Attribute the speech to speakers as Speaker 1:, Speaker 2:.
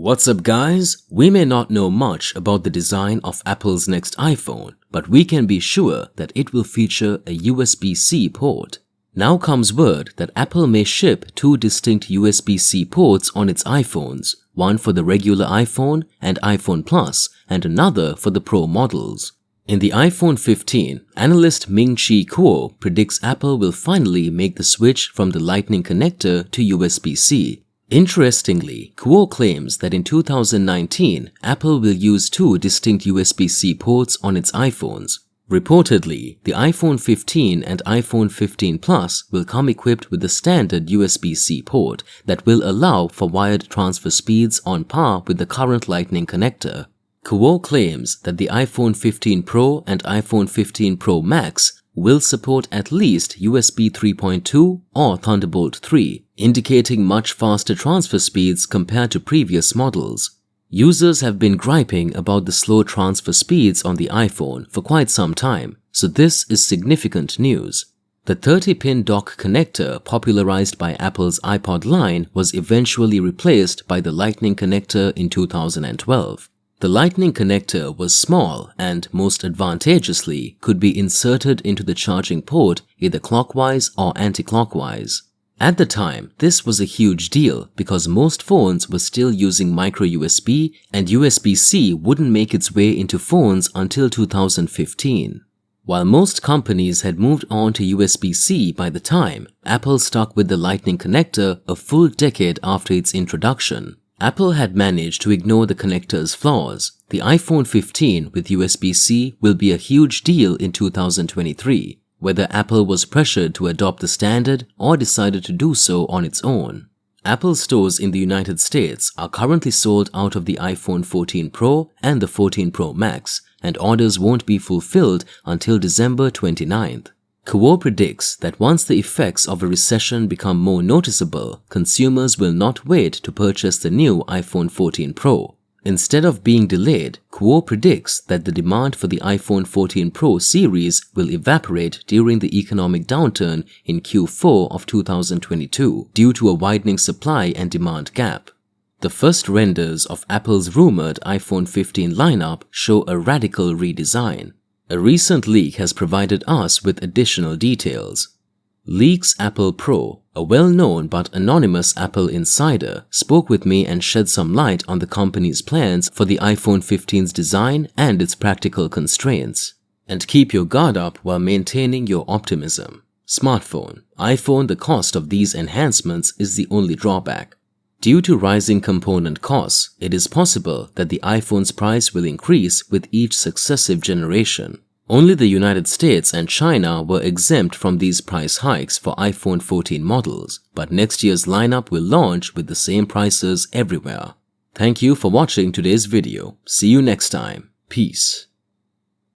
Speaker 1: What's up guys? We may not know much about the design of Apple's next iPhone, but we can be sure that it will feature a USB-C port. Now comes word that Apple may ship two distinct USB-C ports on its iPhones, one for the regular iPhone and iPhone Plus, and another for the Pro models. In the iPhone 15, analyst Ming-Chi Kuo predicts Apple will finally make the switch from the Lightning connector to USB-C. Interestingly, Kuo claims that in 2019, Apple will use two distinct USB-C ports on its iPhones. Reportedly, the iPhone 15 and iPhone 15 Plus will come equipped with the standard USB-C port that will allow for wired transfer speeds on par with the current Lightning connector. Kuo claims that the iPhone 15 Pro and iPhone 15 Pro Max will support at least USB 3.2 or Thunderbolt 3, indicating much faster transfer speeds compared to previous models. Users have been griping about the slow transfer speeds on the iPhone for quite some time, so this is significant news. The 30-pin dock connector popularized by Apple's iPod line was eventually replaced by the Lightning connector in 2012. The Lightning connector was small and, most advantageously, could be inserted into the charging port either clockwise or anti-clockwise. At the time, this was a huge deal because most phones were still using micro USB and USB-C wouldn't make its way into phones until 2015. While most companies had moved on to USB-C by the time, Apple stuck with the Lightning connector a full decade after its introduction. Apple had managed to ignore the connector's flaws. The iPhone 15 with USB-C will be a huge deal in 2023, whether Apple was pressured to adopt the standard or decided to do so on its own. Apple stores in the United States are currently sold out of the iPhone 14 Pro and the 14 Pro Max, and orders won't be fulfilled until December 29th. Kuo predicts that once the effects of a recession become more noticeable, consumers will not wait to purchase the new iPhone 14 Pro. Instead of being delayed, Kuo predicts that the demand for the iPhone 14 Pro series will evaporate during the economic downturn in Q4 of 2022 due to a widening supply and demand gap. The first renders of Apple's rumored iPhone 15 lineup show a radical redesign. A recent leak has provided us with additional details. Leaks Apple Pro, a well-known but anonymous Apple insider, spoke with me and shed some light on the company's plans for the iPhone 15's design and its practical constraints. And keep your guard up while maintaining your optimism. Smartphone, iPhone, the cost of these enhancements is the only drawback. Due to rising component costs, it is possible that the iPhone's price will increase with each successive generation. Only the United States and China were exempt from these price hikes for iPhone 14 models, but next year's lineup will launch with the same prices everywhere. Thank you for watching today's video. See you next time. Peace.